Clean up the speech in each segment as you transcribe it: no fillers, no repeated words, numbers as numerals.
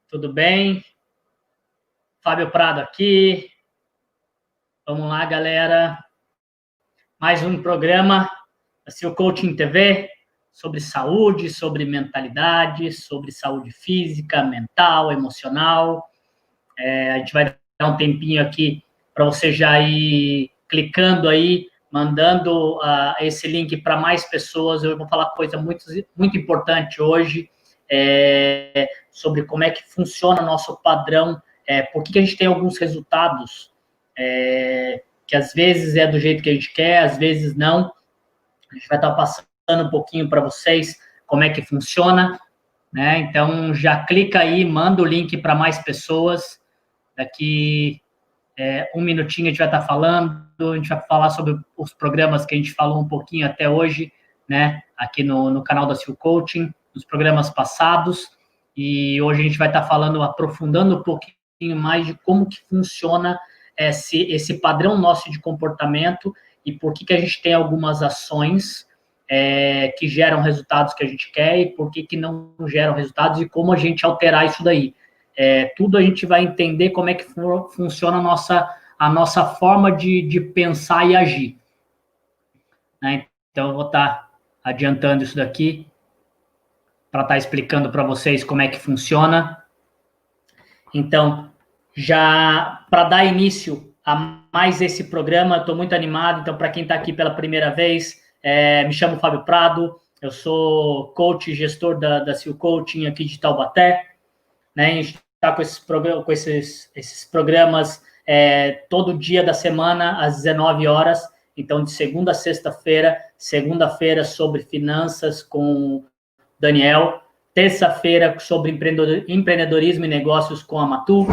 Tudo bem? Fábio Prado aqui. Vamos lá, galera. Mais um programa da Seal Coaching TV sobre saúde, sobre mentalidade, sobre saúde física, mental, emocional. A gente vai dar um tempinho aqui para você já ir clicando aí, mandando esse link para mais pessoas. Eu vou falar coisa muito importante hoje sobre como é que funciona o nosso padrão, por que a gente tem alguns resultados que às vezes é do jeito que a gente quer, às vezes não. A gente vai estar passando um pouquinho para vocês como é que funciona, né? Então, já clica aí, manda o link para mais pessoas. Daqui um minutinho a gente vai estar falando, a gente vai falar sobre os programas que a gente falou um pouquinho até hoje, né? Aqui no canal da Seal Coaching, nos programas passados. E hoje a gente vai estar falando, aprofundando um pouquinho mais de como que funciona esse padrão nosso de comportamento e por que a gente tem algumas ações que geram resultados que a gente quer e por que não geram resultados e como a gente alterar isso daí. Tudo a gente vai entender como é que funciona a nossa forma de pensar e agir. Né? Então, eu vou estar adiantando isso daqui para estar explicando para vocês como é que funciona. Então, já para dar início a mais esse programa, estou muito animado. Então, para quem está aqui pela primeira vez, me chamo Fábio Prado, eu sou coach e gestor da Seal Coaching aqui de Taubaté. Né? A gente está com esses programas todo dia da semana, às 19 horas. Então, de segunda a sexta-feira, segunda-feira sobre finanças com Daniel, terça-feira sobre empreendedorismo e negócios com a Matu,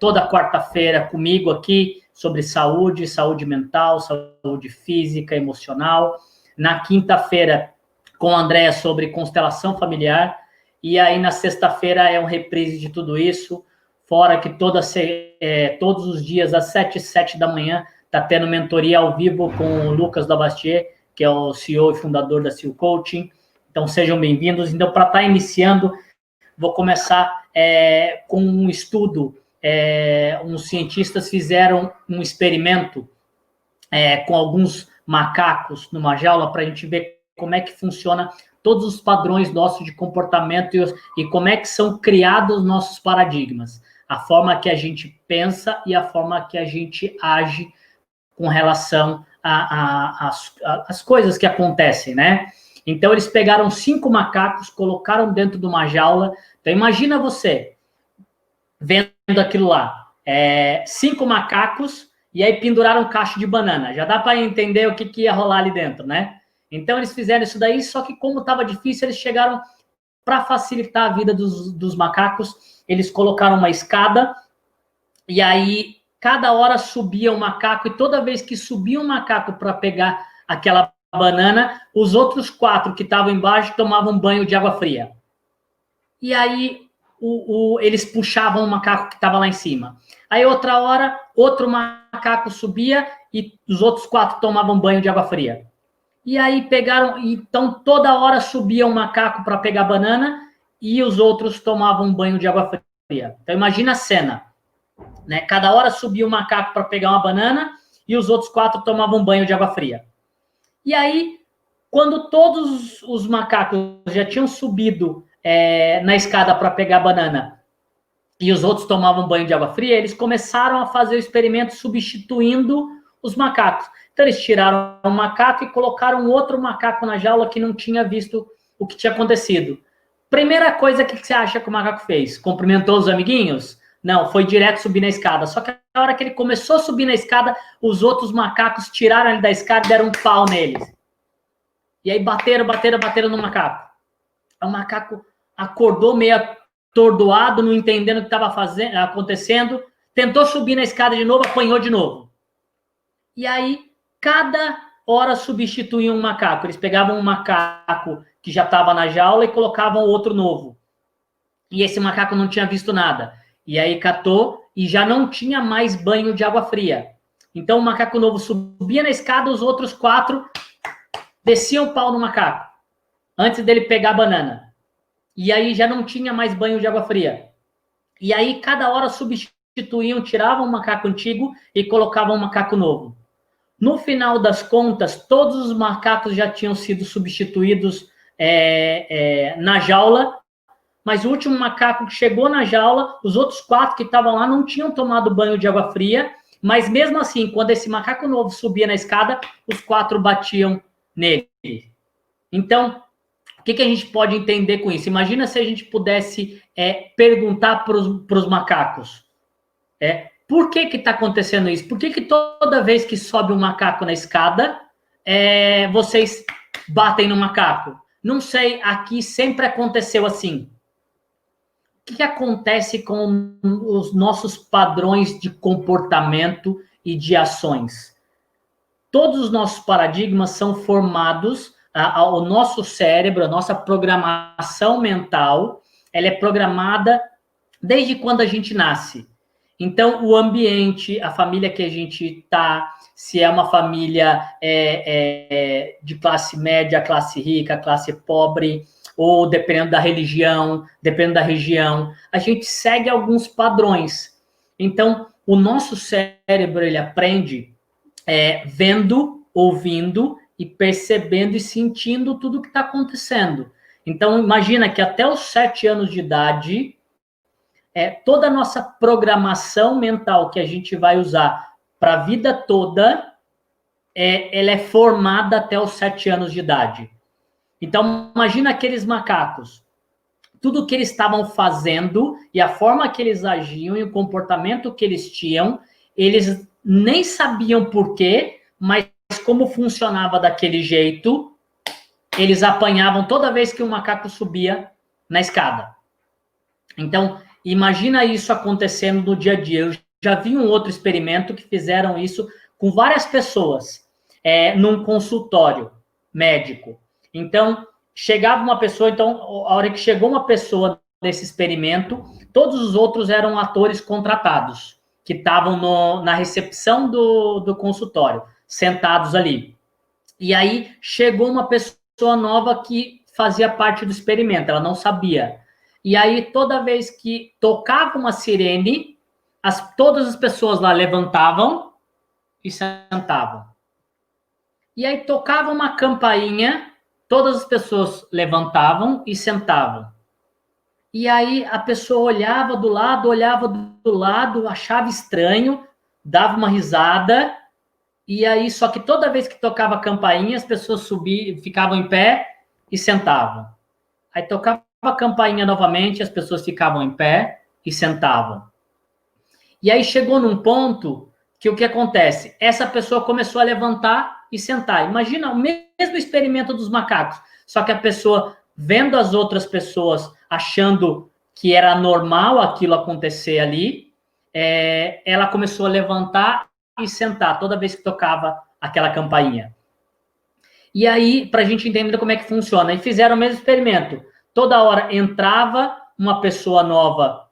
toda quarta-feira comigo aqui sobre saúde mental, saúde física, emocional. Na quinta-feira com a Andréa sobre constelação familiar. E aí na sexta-feira é um reprise de tudo isso, fora que todos os dias às 7h da manhã está tendo mentoria ao vivo com o Lucas Dabastier, que é o CEO e fundador da Seal Coaching. Então sejam bem-vindos. Então, para estar iniciando, vou começar com um estudo. Uns cientistas fizeram um experimento com alguns macacos numa jaula para a gente ver como é que funciona todos os padrões nossos de comportamento e como é que são criados nossos paradigmas. A forma que a gente pensa e a forma que a gente age com relação às coisas que acontecem, né? Então, eles pegaram 5 macacos, colocaram dentro de uma jaula. Então, imagina você vendo aquilo lá. 5 macacos e aí penduraram um cacho de banana. Já dá para entender o que ia rolar ali dentro, né? Então, eles fizeram isso daí, só que como estava difícil, eles chegaram, para facilitar a vida dos macacos, eles colocaram uma escada, e aí, cada hora subia um macaco, e toda vez que subia um macaco para pegar aquela banana, os outros 4 que estavam embaixo tomavam um banho de água fria. E aí, eles puxavam o macaco que estava lá em cima. Aí, outra hora, outro macaco subia, e os outros 4 tomavam banho de água fria. E aí pegaram, então toda hora subia um macaco para pegar banana e os outros tomavam um banho de água fria. Então imagina a cena, né? Cada hora subia um macaco para pegar uma banana e os outros 4 tomavam um banho de água fria. E aí, quando todos os macacos já tinham subido na escada para pegar banana e os outros tomavam banho de água fria, eles começaram a fazer o experimento substituindo os macacos. Então, eles tiraram um macaco e colocaram outro macaco na jaula que não tinha visto o que tinha acontecido. Primeira coisa, o que você acha que o macaco fez? Cumprimentou os amiguinhos? Não, foi direto subir na escada. Só que na hora que ele começou a subir na escada, os outros macacos tiraram ele da escada e deram um pau neles. E aí bateram no macaco. O macaco acordou meio atordoado, não entendendo o que estava acontecendo, tentou subir na escada de novo, apanhou de novo. E aí, cada hora substituíam um macaco. Eles pegavam um macaco que já estava na jaula e colocavam outro novo. E esse macaco não tinha visto nada. E aí catou e já não tinha mais banho de água fria. Então o macaco novo subia na escada, os outros 4 desciam o pau no macaco, antes dele pegar a banana. E aí já não tinha mais banho de água fria. E aí cada hora substituíam, tiravam um macaco antigo e colocavam um macaco novo. No final das contas, todos os macacos já tinham sido substituídos na jaula, mas o último macaco que chegou na jaula, os outros 4 que estavam lá não tinham tomado banho de água fria, mas mesmo assim, quando esse macaco novo subia na escada, os 4 batiam nele. Então, o que a gente pode entender com isso? Imagina se a gente pudesse perguntar para os macacos. Por que está acontecendo isso? Por que toda vez que sobe um macaco na escada, vocês batem no macaco? Não sei, aqui sempre aconteceu assim. O que acontece com os nossos padrões de comportamento e de ações? Todos os nossos paradigmas são formados, o nosso cérebro, a nossa programação mental, ela é programada desde quando a gente nasce. Então, o ambiente, a família que a gente está, se é uma família de classe média, classe rica, classe pobre, ou dependendo da religião, dependendo da região, a gente segue alguns padrões. Então, o nosso cérebro, ele aprende vendo, ouvindo e percebendo e sentindo tudo o que está acontecendo. Então, imagina que até os 7 anos de idade, toda a nossa programação mental que a gente vai usar para a vida toda, ela é formada até os 7 anos de idade. Então, imagina aqueles macacos. Tudo que eles estavam fazendo e a forma que eles agiam e o comportamento que eles tinham, eles nem sabiam por quê, mas como funcionava daquele jeito, eles apanhavam toda vez que um macaco subia na escada. Então, imagina isso acontecendo no dia a dia. Eu já vi um outro experimento que fizeram isso com várias pessoas, num consultório médico. Então, chegava uma pessoa, então, a hora que chegou uma pessoa nesse experimento, todos os outros eram atores contratados, que estavam na recepção do consultório, sentados ali. E aí, chegou uma pessoa nova que fazia parte do experimento, ela não sabia. E aí, toda vez que tocava uma sirene, todas as pessoas lá levantavam e sentavam. E aí, tocava uma campainha, todas as pessoas levantavam e sentavam. E aí, a pessoa olhava do lado, achava estranho, dava uma risada. E aí, só que toda vez que tocava a campainha, as pessoas subiam, ficavam em pé e sentavam. Aí tocava a campainha novamente, as pessoas ficavam em pé e sentavam. E aí chegou num ponto que o que acontece? Essa pessoa começou a levantar e sentar. Imagina o mesmo experimento dos macacos, só que a pessoa vendo as outras pessoas, achando que era normal aquilo acontecer ali, ela começou a levantar e sentar toda vez que tocava aquela campainha. E aí, para a gente entender como é que funciona, e fizeram o mesmo experimento. Toda hora entrava uma pessoa nova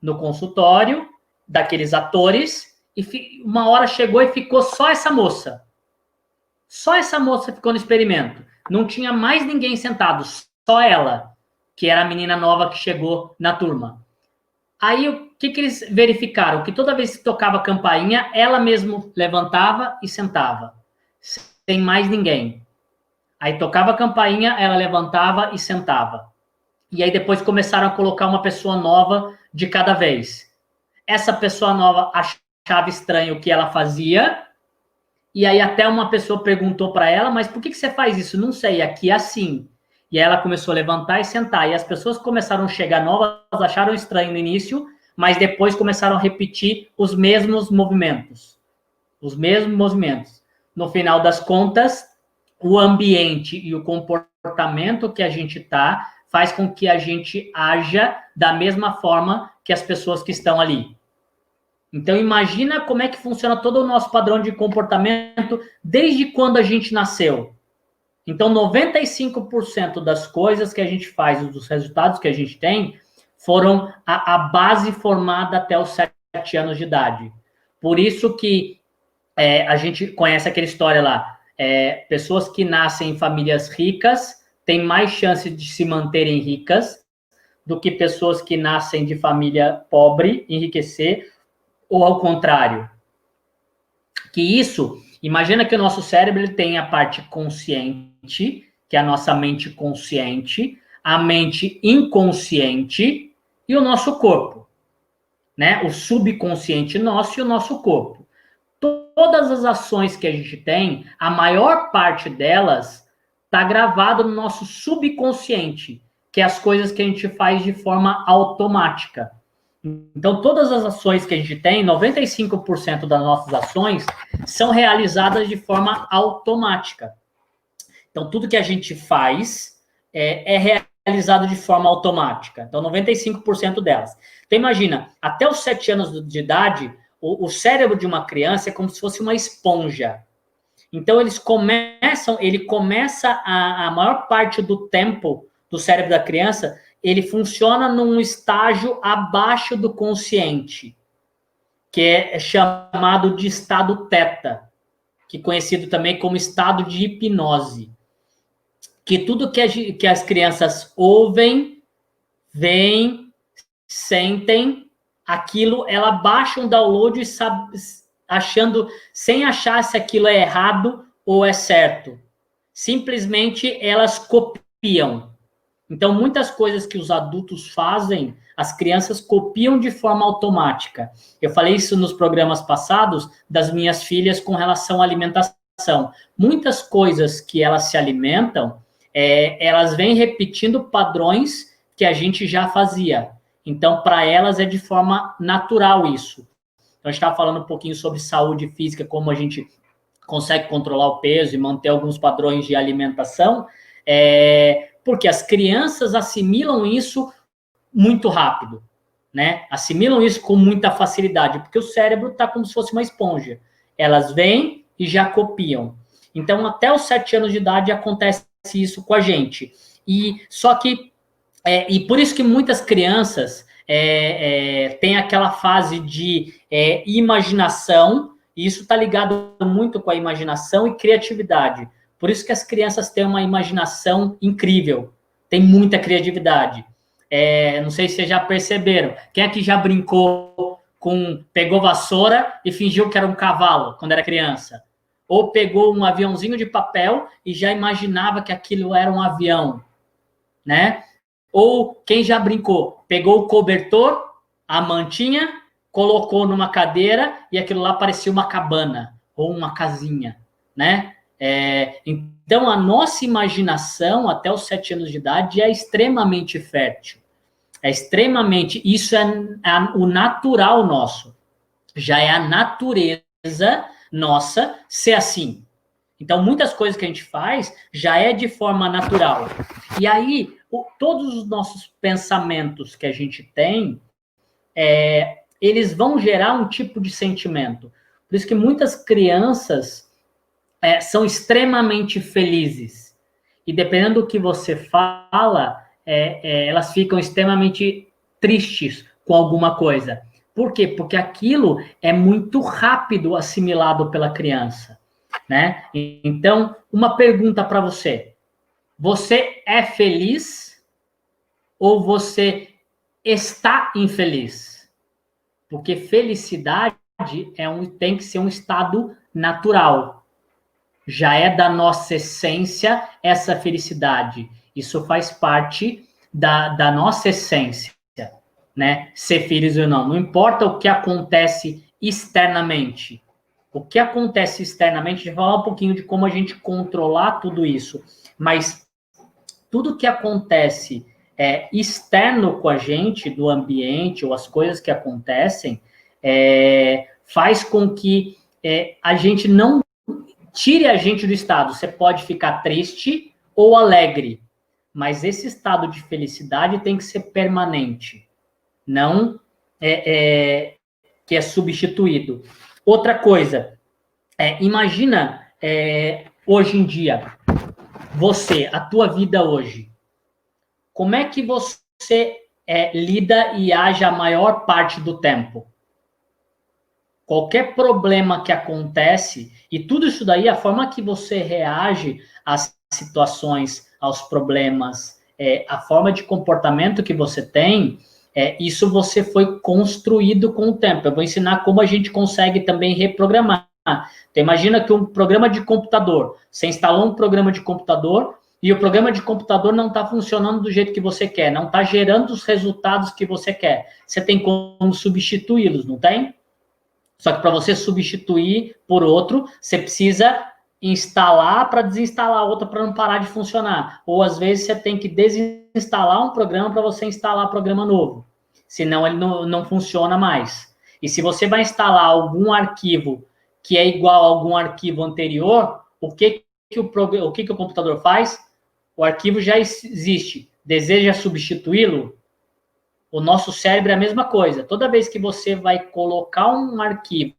no consultório, daqueles atores, e uma hora chegou e ficou só essa moça. Só essa moça ficou no experimento. Não tinha mais ninguém sentado, só ela, que era a menina nova que chegou na turma. Aí, o que eles verificaram? Que toda vez que tocava a campainha, ela mesmo levantava e sentava, sem mais ninguém. Aí tocava a campainha, ela levantava e sentava. E aí depois começaram a colocar uma pessoa nova de cada vez. Essa pessoa nova achava estranho o que ela fazia, e aí até uma pessoa perguntou para ela, mas por que você faz isso? Não sei, aqui é assim. E aí ela começou a levantar e sentar, e as pessoas começaram a chegar novas, acharam estranho no início, mas depois começaram a repetir os mesmos movimentos. Os mesmos movimentos. No final das contas, o ambiente e o comportamento que a gente está faz com que a gente haja da mesma forma que as pessoas que estão ali. Então, imagina como é que funciona todo o nosso padrão de comportamento desde quando a gente nasceu. Então, 95% das coisas que a gente faz, dos resultados que a gente tem, foram a base formada até os 7 anos de idade. Por isso que a gente conhece aquela história lá, pessoas que nascem em famílias ricas têm mais chance de se manterem ricas do que pessoas que nascem de família pobre enriquecer, ou ao contrário. Que isso, imagina que o nosso cérebro ele tem a parte consciente, que é a nossa mente consciente, a mente inconsciente e o nosso corpo, né? O subconsciente nosso e o nosso corpo. Todas as ações que a gente tem, a maior parte delas está gravada no nosso subconsciente, que é as coisas que a gente faz de forma automática. Então, todas as ações que a gente tem, 95% das nossas ações são realizadas de forma automática. Então, tudo que a gente faz é realizado de forma automática. Então, 95% delas. Então, imagina, até os 7 anos de idade, o cérebro de uma criança é como se fosse uma esponja. Então, ele começa a maior parte do tempo do cérebro da criança, ele funciona num estágio abaixo do consciente, que é chamado de estado teta, que é conhecido também como estado de hipnose. Que tudo que as crianças ouvem, veem, sentem, aquilo, ela baixa um download sem achar se aquilo é errado ou é certo. Simplesmente elas copiam. Então, muitas coisas que os adultos fazem, as crianças copiam de forma automática. Eu falei isso nos programas passados das minhas filhas com relação à alimentação. Muitas coisas que elas se alimentam, elas vêm repetindo padrões que a gente já fazia. Então, para elas é de forma natural isso. Então, a gente estava falando um pouquinho sobre saúde física, como a gente consegue controlar o peso e manter alguns padrões de alimentação, porque as crianças assimilam isso muito rápido, né? Assimilam isso com muita facilidade, porque o cérebro está como se fosse uma esponja. Elas vêm e já copiam. Então, até os 7 anos de idade acontece isso com a gente. E por isso que muitas crianças têm aquela fase de imaginação, e isso está ligado muito com a imaginação e criatividade. Por isso que as crianças têm uma imaginação incrível, tem muita criatividade. Não sei se vocês já perceberam. Quem aqui já brincou pegou vassoura e fingiu que era um cavalo quando era criança? Ou pegou um aviãozinho de papel e já imaginava que aquilo era um avião, né? Ou quem já brincou, pegou o cobertor, a mantinha, colocou numa cadeira e aquilo lá parecia uma cabana ou uma casinha, né? Então, a nossa imaginação até os 7 anos de idade é extremamente fértil. Isso é o natural nosso. Já é a natureza nossa ser assim. Então, muitas coisas que a gente faz já é de forma natural. E aí, todos os nossos pensamentos que a gente tem, eles vão gerar um tipo de sentimento. Por isso que muitas crianças são extremamente felizes. E dependendo do que você fala, elas ficam extremamente tristes com alguma coisa. Por quê? Porque aquilo é muito rápido assimilado pela criança, né? Então, uma pergunta para você. Você é feliz ou você está infeliz? Porque felicidade tem que ser um estado natural. Já é da nossa essência essa felicidade. Isso faz parte da nossa essência, né? Ser feliz ou não. Não importa o que acontece externamente. O que acontece externamente, a gente vai falar um pouquinho de como a gente controlar tudo isso. Mas tudo que acontece externo com a gente, do ambiente, ou as coisas que acontecem, faz com que a gente não tire a gente do estado. Você pode ficar triste ou alegre, mas esse estado de felicidade tem que ser permanente, não que é substituído. Outra coisa, imagina hoje em dia, a tua vida hoje, como é que você lida e age a maior parte do tempo? Qualquer problema que acontece, e tudo isso daí, a forma que você reage às situações, aos problemas, a forma de comportamento que você tem, isso você foi construído com o tempo. Eu vou ensinar como a gente consegue também reprogramar. Então, imagina que um programa de computador, você instalou um programa de computador e o programa de computador não está funcionando do jeito que você quer, não está gerando os resultados que você quer. Você tem como substituí-los, não tem? Só que para você substituir por outro, você precisa instalar para desinstalar outro para não parar de funcionar. Ou às vezes você tem que desinstalar um programa para você instalar um programa novo. Senão ele não funciona mais. E se você vai instalar algum arquivo que é igual a algum arquivo anterior, o que o computador faz? O arquivo já existe. Deseja substituí-lo? O nosso cérebro é a mesma coisa. Toda vez que você vai colocar um arquivo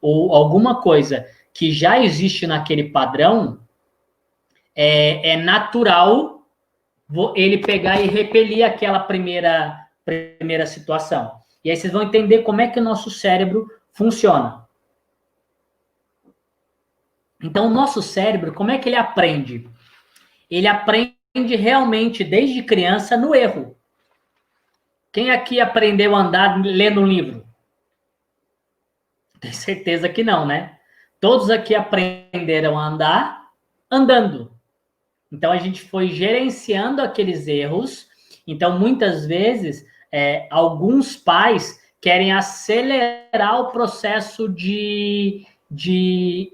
ou alguma coisa que já existe naquele padrão, é natural ele pegar e repelir aquela primeira situação. E aí vocês vão entender como é que o nosso cérebro funciona. Então, o nosso cérebro, como é que ele aprende? Ele aprende realmente, desde criança, no erro. Quem aqui aprendeu a andar lendo um livro? Tenho certeza que não, né? Todos aqui aprenderam a andar andando. Então, a gente foi gerenciando aqueles erros. Então, muitas vezes, alguns pais querem acelerar o processo de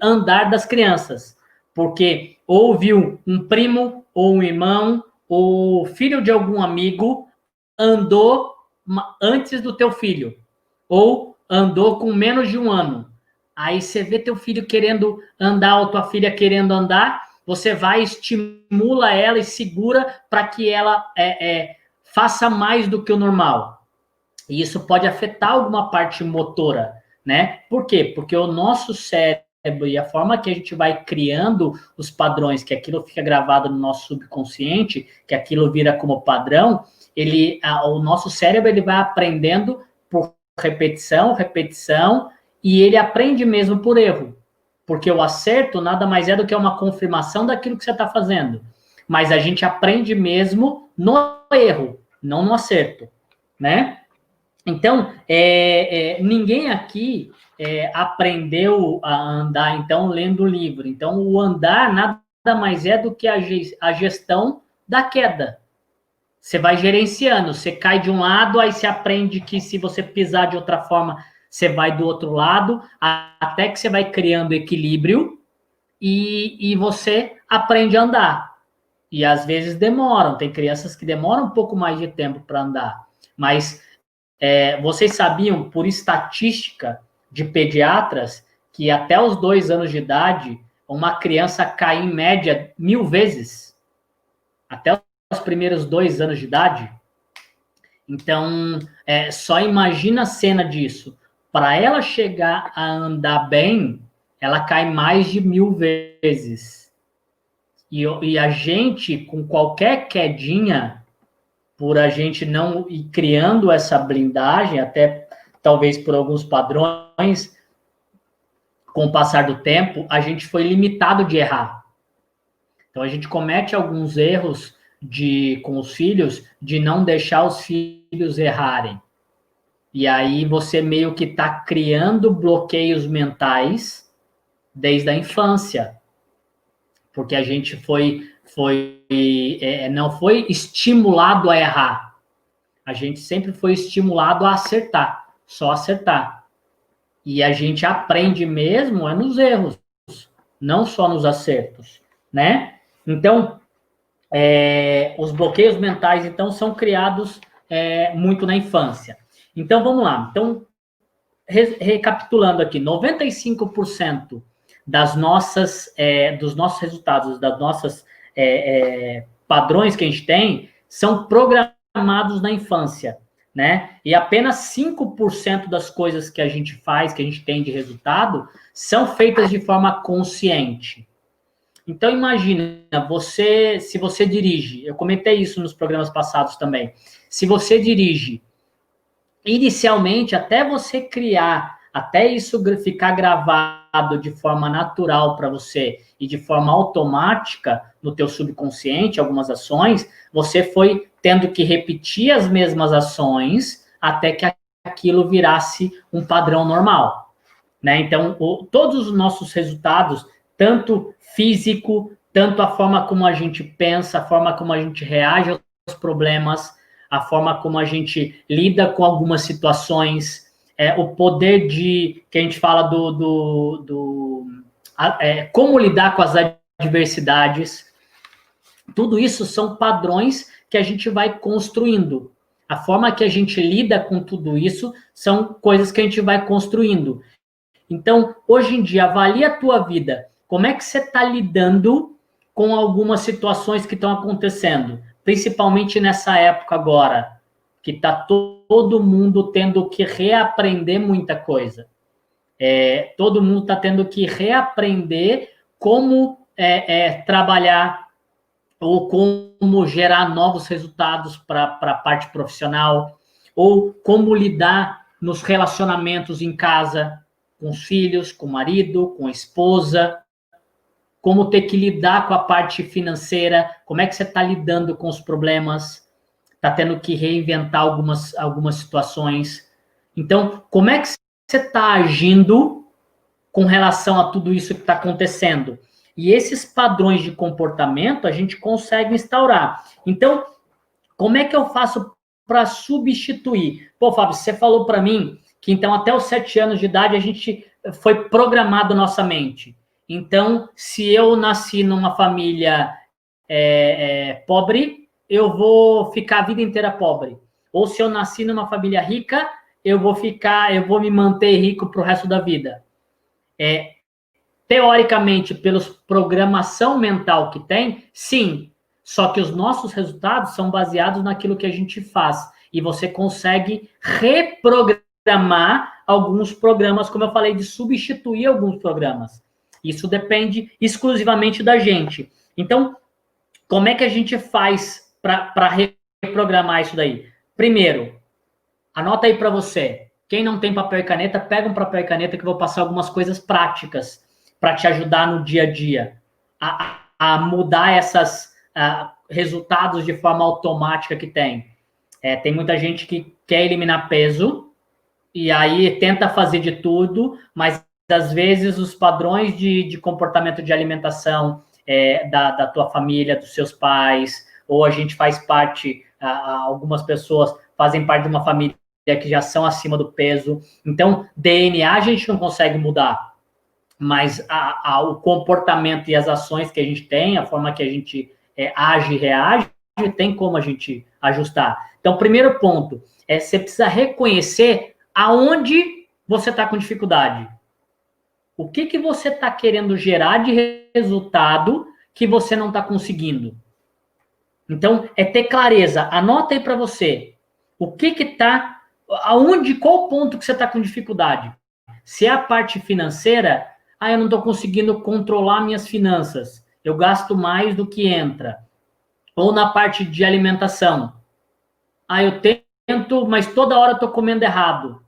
andar das crianças. Porque ouviu um primo, ou um irmão, ou filho de algum amigo andou antes do teu filho, ou andou com menos de um ano. Aí você vê teu filho querendo andar, ou tua filha querendo andar, você vai, estimula ela e segura para que ela faça mais do que o normal. E isso pode afetar alguma parte motora, né? Por quê? Porque o nosso cérebro e a forma que a gente vai criando os padrões, que aquilo fica gravado no nosso subconsciente, que aquilo vira como padrão, o nosso cérebro ele vai aprendendo por repetição, e ele aprende mesmo por erro. Porque o acerto nada mais é do que uma confirmação daquilo que você está fazendo. Mas a gente aprende mesmo no erro, não no acerto, né? Então, ninguém aqui aprendeu a andar, então, lendo o livro. Então, o andar nada mais é do que a gestão da queda. Você vai gerenciando, você cai de um lado, aí você aprende que se você pisar de outra forma, você vai do outro lado, até que você vai criando equilíbrio e você aprende a andar. E às vezes demoram, tem crianças que demoram um pouco mais de tempo para andar, mas vocês sabiam, por estatística de pediatras, que até os 2 anos de idade, uma criança cai em média 1000 vezes? Até os primeiros 2 anos de idade? Então, só imagina a cena disso. Para ela chegar a andar bem, ela cai mais de 1000 vezes. E a gente, com qualquer quedinha, por a gente não ir criando essa blindagem, até talvez por alguns padrões, com o passar do tempo, a gente foi limitado de errar. Então, a gente comete alguns erros com os filhos, de não deixar os filhos errarem. E aí você meio que está criando bloqueios mentais desde a infância. Porque a gente não foi estimulado a errar. A gente sempre foi estimulado a acertar, só acertar. E a gente aprende mesmo nos erros, não só nos acertos, né? Então, os bloqueios mentais, então, são criados muito na infância. Então, vamos lá. Então, recapitulando aqui, 95% dos nossos resultados, das nossas padrões que a gente tem, são programados na infância, né? E apenas 5% das coisas que a gente faz, que a gente tem de resultado, são feitas de forma consciente. Então, imagina, se você dirige, eu comentei isso nos programas passados também, se você dirige, inicialmente, até você criar até isso ficar gravado de forma natural para você e de forma automática no teu subconsciente, algumas ações, você foi tendo que repetir as mesmas ações até que aquilo virasse um padrão normal, né? Então, todos os nossos resultados, tanto físico, tanto a forma como a gente pensa, a forma como a gente reage aos problemas, a forma como a gente lida com algumas situações, o poder que a gente fala como lidar com as adversidades, tudo isso são padrões que a gente vai construindo. A forma que a gente lida com tudo isso são coisas que a gente vai construindo. Então, hoje em dia, avalie a tua vida. Como é que você está lidando com algumas situações que estão acontecendo? Principalmente nessa época agora, que está todo mundo tendo que reaprender muita coisa. Todo mundo está tendo que reaprender como trabalhar ou como gerar novos resultados para a parte profissional, ou como lidar nos relacionamentos em casa, com os filhos, com o marido, com a esposa, como ter que lidar com a parte financeira, como é que você está lidando com os problemas, está tendo que reinventar algumas situações. Então, como é que você está agindo com relação a tudo isso que está acontecendo? E esses padrões de comportamento a gente consegue instaurar. Então, como é que eu faço para substituir? Pô, Fábio, você falou para mim que então até os 7 anos de idade a gente foi programado nossa mente. Então, se eu nasci numa família pobre, eu vou ficar a vida inteira pobre. Ou se eu nasci numa família rica, eu vou me manter rico para o resto da vida. Teoricamente, pela programação mental que tem, sim. Só que os nossos resultados são baseados naquilo que a gente faz. E você consegue reprogramar alguns programas, como eu falei, de substituir alguns programas. Isso depende exclusivamente da gente. Então, como é que a gente faz para reprogramar isso daí? Primeiro, anota aí para você. Quem não tem papel e caneta, pega um papel e caneta que eu vou passar algumas coisas práticas para te ajudar no dia a dia a mudar esses resultados de forma automática que tem. Tem muita gente que quer eliminar peso e aí tenta fazer de tudo, mas às vezes os padrões de comportamento de alimentação da tua família, dos seus pais, ou a gente faz parte, algumas pessoas fazem parte de uma família que já são acima do peso. Então, DNA a gente não consegue mudar, mas o comportamento e as ações que a gente tem, a forma que a gente age e reage, tem como a gente ajustar. Então, primeiro ponto, você precisa reconhecer aonde você está com dificuldade. O que você está querendo gerar de resultado que você não está conseguindo. Então, ter clareza. Anota aí para você. O que está... Qual ponto que você está com dificuldade? Se é a parte financeira, eu não estou conseguindo controlar minhas finanças. Eu gasto mais do que entra. Ou na parte de alimentação. Eu tento, mas toda hora eu estou comendo errado.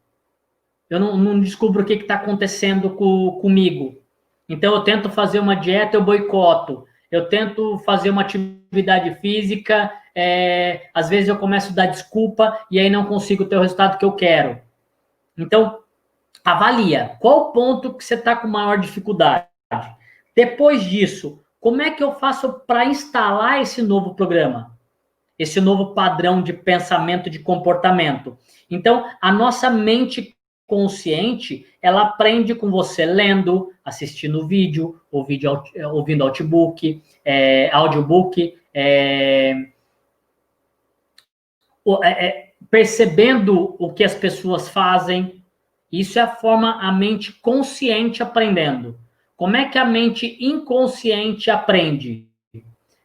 Eu não descubro o que está acontecendo comigo. Então, eu tento fazer uma dieta, eu boicoto. Eu tento fazer uma atividade física, às vezes eu começo a dar desculpa e aí não consigo ter o resultado que eu quero. Então, avalia. Qual o ponto que você está com maior dificuldade? Depois disso, como é que eu faço para instalar esse novo programa? Esse novo padrão de pensamento, de comportamento. Então, a nossa mente consciente, ela aprende com você lendo, assistindo vídeo, ouvindo audiobook, percebendo o que as pessoas fazem. Isso é a mente consciente aprendendo. Como é que a mente inconsciente aprende?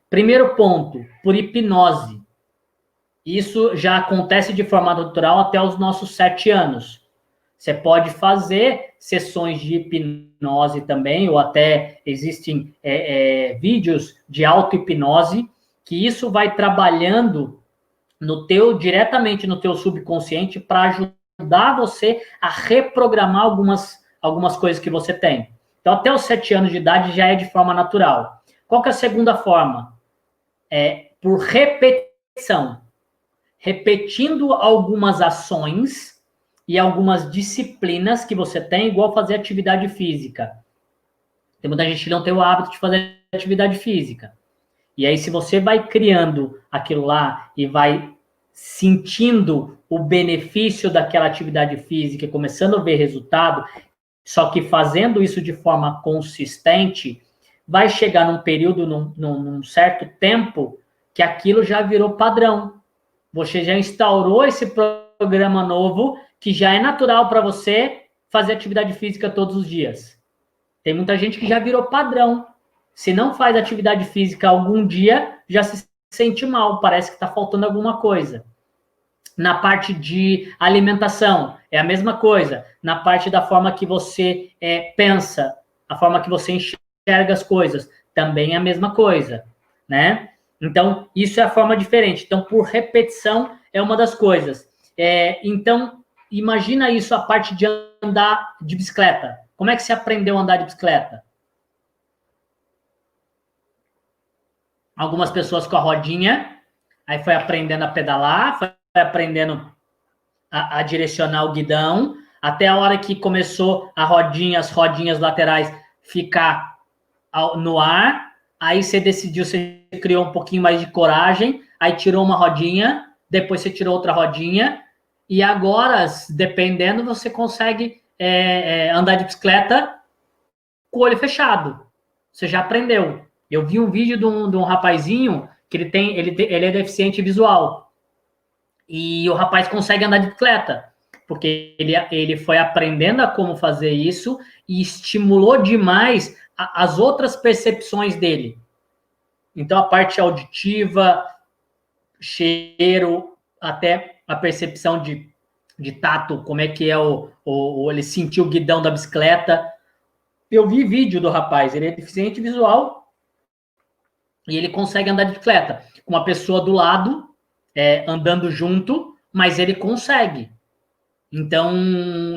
Primeiro ponto, por hipnose. Isso já acontece de forma natural até os nossos 7 anos. Você pode fazer sessões de hipnose também, ou até existem vídeos de auto-hipnose, que isso vai trabalhando diretamente no teu subconsciente para ajudar você a reprogramar algumas coisas que você tem. Então, até os 7 anos de idade já é de forma natural. Qual que é a segunda forma? É por repetição. Repetindo algumas ações e algumas disciplinas que você tem, igual fazer atividade física. Tem muita gente que não tem o hábito de fazer atividade física. E aí, se você vai criando aquilo lá e vai sentindo o benefício daquela atividade física, começando a ver resultado, só que fazendo isso de forma consistente, vai chegar num período, num certo tempo, que aquilo já virou padrão. Você já instaurou esse programa novo, que já é natural para você fazer atividade física todos os dias. Tem muita gente que já virou padrão. Se não faz atividade física algum dia, já se sente mal, parece que está faltando alguma coisa. Na parte de alimentação, é a mesma coisa. Na parte da forma que você pensa, a forma que você enxerga as coisas, também é a mesma coisa, né? Então, isso é a forma diferente. Então, por repetição, é uma das coisas. Então, imagina isso, a parte de andar de bicicleta. Como é que você aprendeu a andar de bicicleta? Algumas pessoas com a rodinha, aí foi aprendendo a pedalar, foi aprendendo a direcionar o guidão, até a hora que começou as rodinhas laterais ficar no ar, aí você decidiu, você criou um pouquinho mais de coragem, aí tirou uma rodinha, depois você tirou outra rodinha, e agora, dependendo, você consegue andar de bicicleta com o olho fechado. Você já aprendeu. Eu vi um vídeo de um rapazinho que ele é deficiente visual. E o rapaz consegue andar de bicicleta, porque ele foi aprendendo a como fazer isso e estimulou demais as outras percepções dele. Então, a parte auditiva, cheiro, até a percepção de tato, como é que é ele sentir o guidão da bicicleta. Eu vi vídeo do rapaz, ele é deficiente visual e ele consegue andar de bicicleta com uma pessoa do lado, andando junto, mas ele consegue. Então,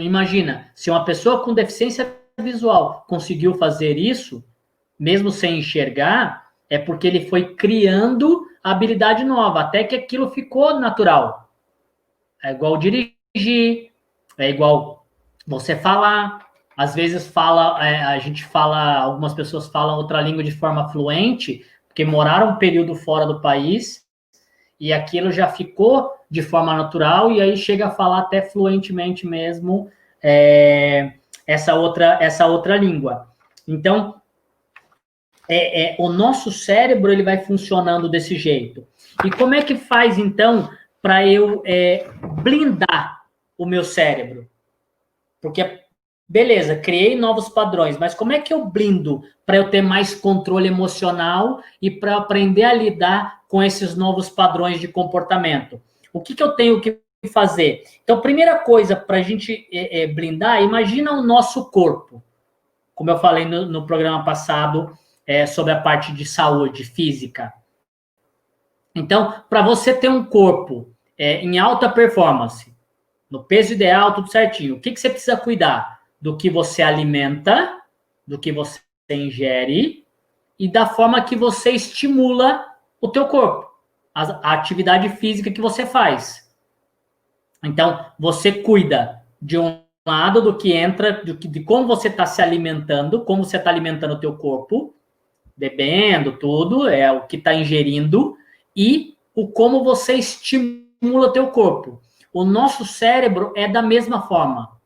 imagina, se uma pessoa com deficiência visual conseguiu fazer isso, mesmo sem enxergar, é porque ele foi criando habilidade nova, até que aquilo ficou natural. É igual dirigir, é igual você falar. Às vezes a gente fala, algumas pessoas falam outra língua de forma fluente, porque moraram um período fora do país, e aquilo já ficou de forma natural, e aí chega a falar até fluentemente mesmo essa outra língua. Então, o nosso cérebro ele vai funcionando desse jeito. E como é que faz, então, para eu blindar o meu cérebro? Porque, beleza, criei novos padrões, mas como é que eu blindo para eu ter mais controle emocional e para aprender a lidar com esses novos padrões de comportamento? O que eu tenho que fazer? Então, primeira coisa para a gente blindar, imagina o nosso corpo. Como eu falei no programa passado, sobre a parte de saúde física. Então, para você ter um corpo em alta performance, no peso ideal, tudo certinho, o que você precisa cuidar? Do que você alimenta, do que você ingere e da forma que você estimula o teu corpo, a atividade física que você faz. Então, você cuida de um lado do que entra, de como você está se alimentando, como você está alimentando o teu corpo, bebendo, tudo, é o que está ingerindo, e o como você estimula teu corpo. O nosso cérebro é da mesma forma.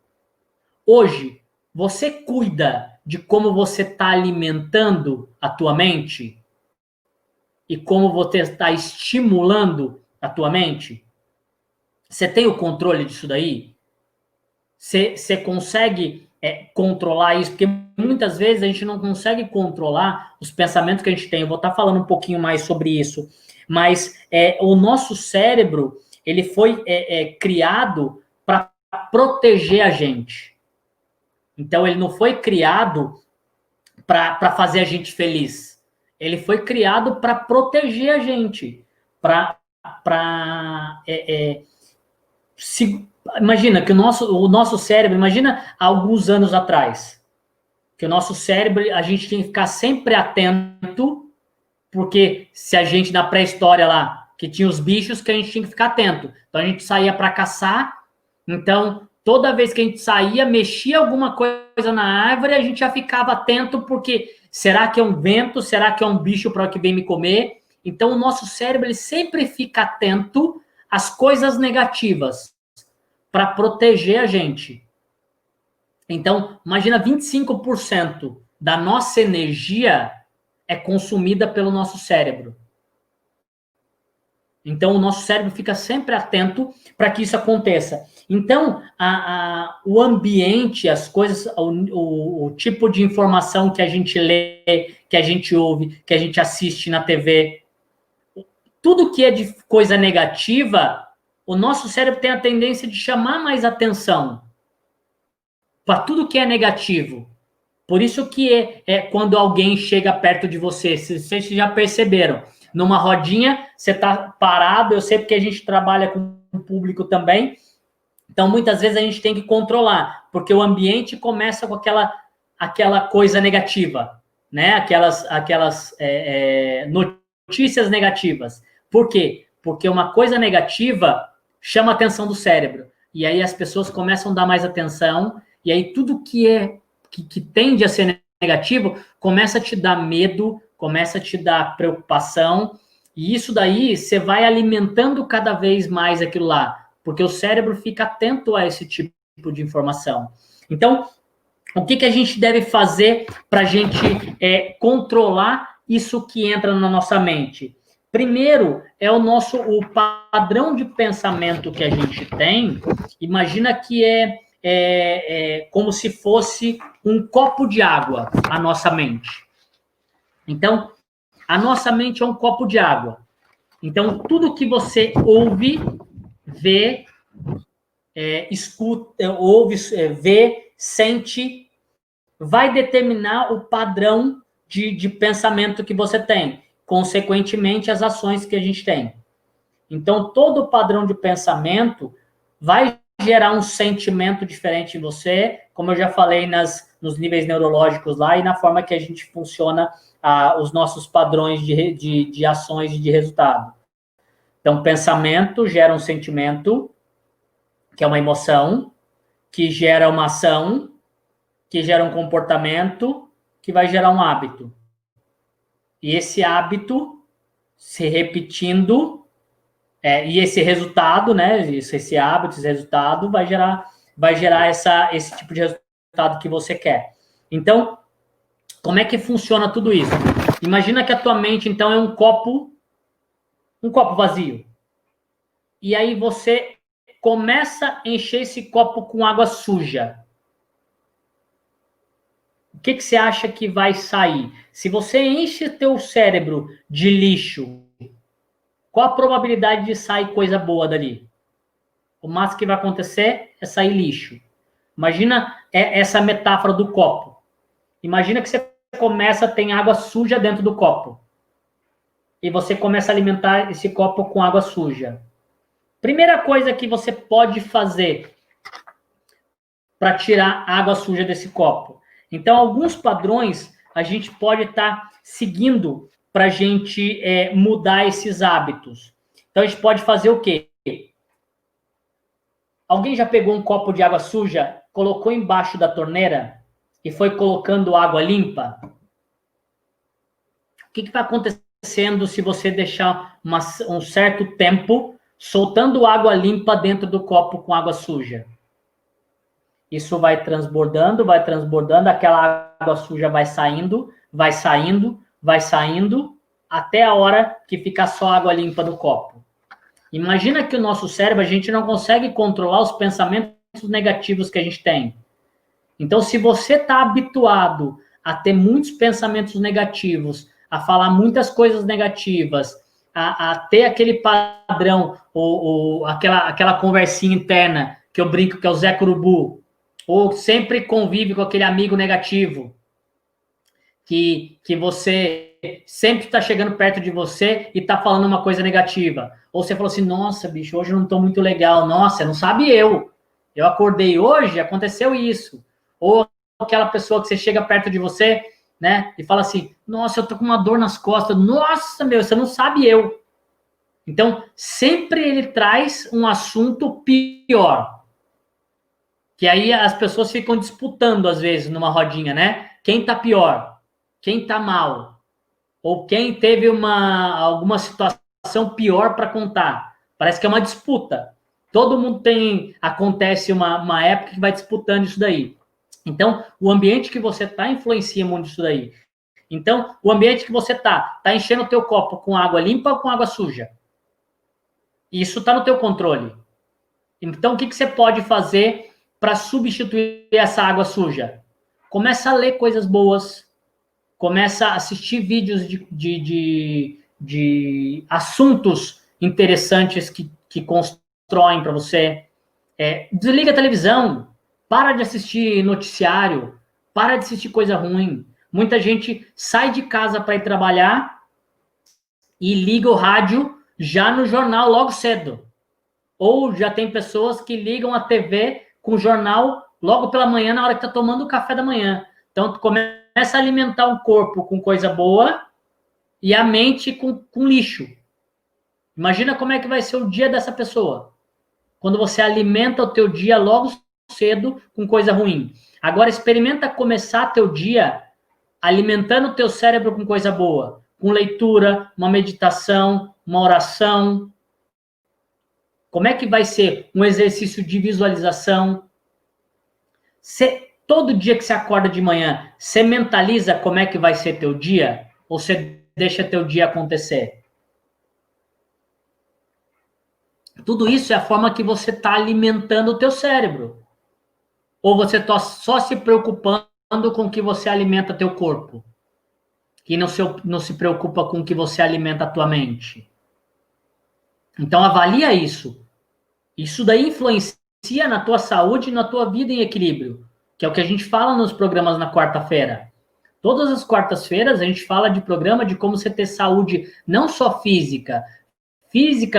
Hoje, você cuida de como você está alimentando a tua mente? E como você está estimulando a tua mente? Você tem o controle disso daí? Você consegue controlar isso? Porque muitas vezes a gente não consegue controlar os pensamentos que a gente tem. Eu vou estar falando um pouquinho mais sobre isso. Mas o nosso cérebro, ele foi criado para proteger a gente. Então, ele não foi criado para fazer a gente feliz. Ele foi criado para proteger a gente. Para Imagina que o nosso cérebro, imagina há alguns anos atrás, que o nosso cérebro, a gente tinha que ficar sempre atento, porque se a gente, na pré-história lá, que tinha os bichos que a gente tinha que ficar atento. Então a gente saía para caçar, então toda vez que a gente saía, mexia alguma coisa na árvore, a gente já ficava atento, porque será que é um vento? Será que é um bicho para que vem me comer? Então o nosso cérebro, ele sempre fica atento às coisas negativas, para proteger a gente. Então, imagina 25% da nossa energia é consumida pelo nosso cérebro. Então, o nosso cérebro fica sempre atento para que isso aconteça. Então, o ambiente, as coisas, o tipo de informação que a gente lê, que a gente ouve, que a gente assiste na TV, tudo que é de coisa negativa, o nosso cérebro tem a tendência de chamar mais atenção para tudo que é negativo. Por isso que quando alguém chega perto de você, vocês já perceberam, numa rodinha, você está parado, eu sei porque a gente trabalha com o público também, então muitas vezes a gente tem que controlar, porque o ambiente começa com aquela coisa negativa, né? Aquelas notícias negativas. Por quê? Porque uma coisa negativa chama a atenção do cérebro, e aí as pessoas começam a dar mais atenção, e aí tudo que tende a ser negativo começa a te dar medo, começa a te dar preocupação, e isso daí você vai alimentando cada vez mais aquilo lá, porque o cérebro fica atento a esse tipo de informação. Então, o que a gente deve fazer para a gente controlar isso que entra na nossa mente? Primeiro, é o padrão de pensamento que a gente tem. Imagina que é como se fosse um copo de água, a nossa mente. Então, a nossa mente é um copo de água. Então, tudo que você ouve, vê, escuta, ouve, vê, sente, vai determinar o padrão de pensamento que você tem. Consequentemente, as ações que a gente tem. Então, todo padrão de pensamento vai gerar um sentimento diferente em você, como eu já falei nos níveis neurológicos lá e na forma que a gente funciona os nossos padrões de ações e de resultado. Então, pensamento gera um sentimento, que é uma emoção, que gera uma ação, que gera um comportamento, que vai gerar um hábito. E esse hábito, se repetindo, e esse resultado, né? Esse hábito, esse resultado vai gerar esse tipo de resultado que você quer. Então, como é que funciona tudo isso? Imagina que a tua mente, então, é um copo vazio. E aí você começa a encher esse copo com água suja. O que você acha que vai sair? Se você enche teu cérebro de lixo, qual a probabilidade de sair coisa boa dali? O máximo que vai acontecer é sair lixo. Imagina essa metáfora do copo. Imagina que você tem água suja dentro do copo. E você começa a alimentar esse copo com água suja. Primeira coisa que você pode fazer para tirar a água suja desse copo. Então, alguns padrões a gente pode estar seguindo para a gente mudar esses hábitos. Então, a gente pode fazer o quê? Alguém já pegou um copo de água suja, colocou embaixo da torneira e foi colocando água limpa? O que vai acontecendo se você deixar um certo tempo soltando água limpa dentro do copo com água suja? Isso vai transbordando, aquela água suja vai saindo, até a hora que fica só água limpa no copo. Imagina que o nosso cérebro, a gente não consegue controlar os pensamentos negativos que a gente tem. Então, se você está habituado a ter muitos pensamentos negativos, a falar muitas coisas negativas, a ter aquele padrão, ou aquela conversinha interna, que eu brinco que é o Zé Curubu, ou sempre convive com aquele amigo negativo, que você sempre está chegando perto de você e está falando uma coisa negativa. Ou você falou assim, nossa, bicho, hoje eu não estou muito legal. Nossa, não sabe eu. eu acordei hoje, aconteceu isso. Ou aquela pessoa que você chega perto de você, né, e fala assim, nossa, eu tô com uma dor nas costas. Nossa, meu, você não sabe eu. Então, sempre ele traz um assunto pior. Que aí as pessoas ficam disputando, às vezes, numa rodinha, né? Quem tá pior? Quem tá mal? Ou quem teve alguma situação pior para contar? Parece que é uma disputa. Todo mundo tem... Acontece uma época que vai disputando isso daí. Então, o ambiente que você tá influencia muito isso daí. Então, o ambiente que você tá enchendo o teu copo com água limpa ou com água suja? Isso está no teu controle. Então, o que você pode fazer para substituir essa água suja? Começa a ler coisas boas, começa a assistir vídeos de assuntos interessantes que constroem para você. Desliga a televisão, para de assistir noticiário, para de assistir coisa ruim. Muita gente sai de casa para ir trabalhar e liga o rádio já no jornal logo cedo. Ou já tem pessoas que ligam a TV com o jornal logo pela manhã, na hora que está tomando o café da manhã. Então, tu começa a alimentar o corpo com coisa boa e a mente com lixo. Imagina como é que vai ser o dia dessa pessoa. Quando você alimenta o teu dia logo cedo com coisa ruim. Agora, experimenta começar teu dia alimentando o teu cérebro com coisa boa. Com leitura, uma meditação, uma oração. Como é que vai ser um exercício de visualização? Todo dia que você acorda de manhã, você mentaliza como é que vai ser teu dia? Ou você deixa teu dia acontecer? Tudo isso é a forma que você está alimentando o teu cérebro. Ou você está só se preocupando com o que você alimenta teu corpo? E não se preocupa com o que você alimenta a tua mente? Então, avalia isso. Isso daí influencia na tua saúde e na tua vida em equilíbrio, que é o que a gente fala nos programas na quarta-feira. Todas as quartas-feiras a gente fala de programa de como você ter saúde não só física,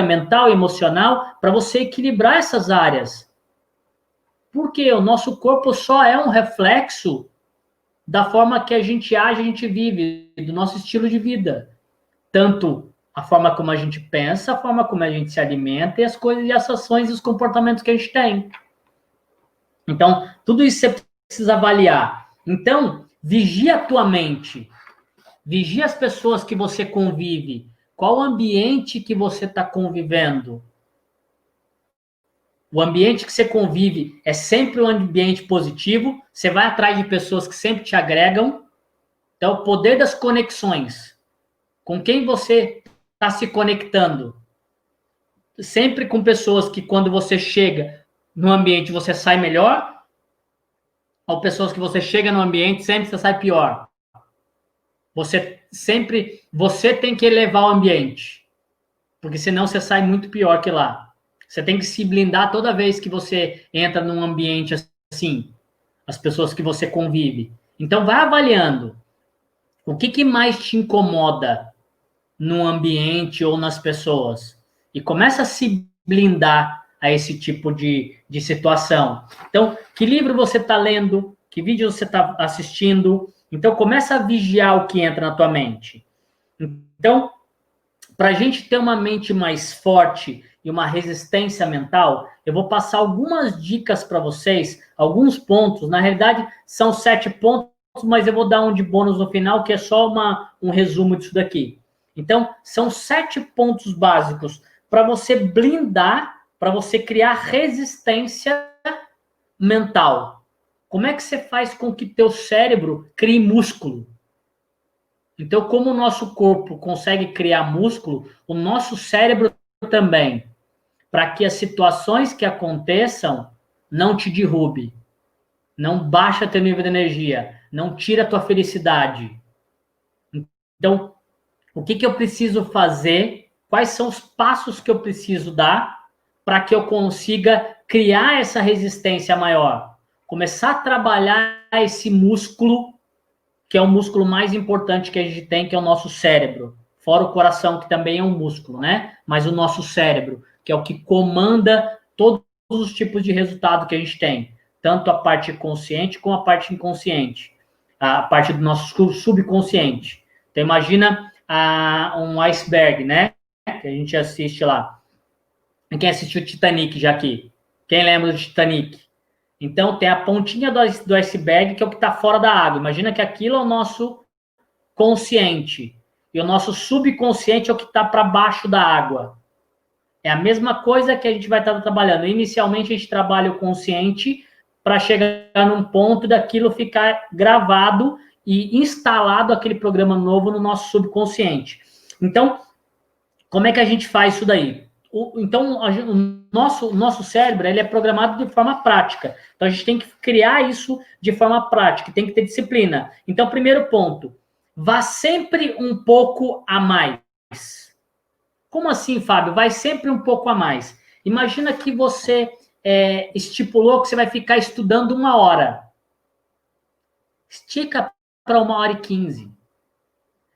mental e emocional, para você equilibrar essas áreas. Porque o nosso corpo só é um reflexo da forma que a gente age, a gente vive, do nosso estilo de vida. Tanto a forma como a gente pensa, a forma como a gente se alimenta e as coisas e as ações e os comportamentos que a gente tem. Então, tudo isso você precisa avaliar. Então, vigia a tua mente. Vigia as pessoas que você convive. Qual o ambiente que você está convivendo? O ambiente que você convive é sempre um ambiente positivo. Você vai atrás de pessoas que sempre te agregam. Então, o poder das conexões. Com quem você está se conectando? Sempre com pessoas que, quando você chega no ambiente, você sai melhor, ou pessoas que você chega no ambiente, sempre você sai pior. Você tem que elevar o ambiente, porque senão você sai muito pior que lá. Você tem que se blindar toda vez que você entra num ambiente assim, as pessoas que você convive. Então, vai avaliando o que mais te incomoda no ambiente ou nas pessoas. E começa a se blindar a esse tipo de situação. Então, que livro você está lendo? Que vídeo você está assistindo? Então, começa a vigiar o que entra na tua mente. Então, para a gente ter uma mente mais forte e uma resistência mental, eu vou passar algumas dicas para vocês, alguns pontos. Na realidade, são 7 pontos, mas eu vou dar um de bônus no final, que é só um resumo disso daqui. Então, são 7 pontos básicos para você blindar, para você criar resistência mental. Como é que você faz com que teu cérebro crie músculo? Então, como o nosso corpo consegue criar músculo, o nosso cérebro também, para que as situações que aconteçam não te derrube, não baixa teu nível de energia, não tira a tua felicidade. Então, o que eu preciso fazer? Quais são os passos que eu preciso dar para que eu consiga criar essa resistência maior? Começar a trabalhar esse músculo, que é o músculo mais importante que a gente tem, que é o nosso cérebro. Fora o coração, que também é um músculo, né? Mas o nosso cérebro, que é o que comanda todo os tipos de resultado que a gente tem, tanto a parte consciente como a parte inconsciente, a parte do nosso subconsciente. Então, imagina um iceberg, né? Que a gente assiste lá. Quem assistiu o Titanic já aqui? Quem lembra do Titanic? Então, tem a pontinha do iceberg, que é o que está fora da água. Imagina que aquilo é o nosso consciente. E o nosso subconsciente é o que está para baixo da água. É a mesma coisa que a gente vai estar trabalhando. Inicialmente, a gente trabalha o consciente para chegar num ponto daquilo ficar gravado e instalado aquele programa novo no nosso subconsciente. Então, como é que a gente faz isso daí? Então, o nosso cérebro ele é programado de forma prática. Então, a gente tem que criar isso de forma prática, tem que ter disciplina. Então, primeiro ponto, vá sempre um pouco a mais. Como assim, Fábio? Vai sempre um pouco a mais. Imagina que você estipulou que você vai ficar estudando 1 hora. Estica para 1h15.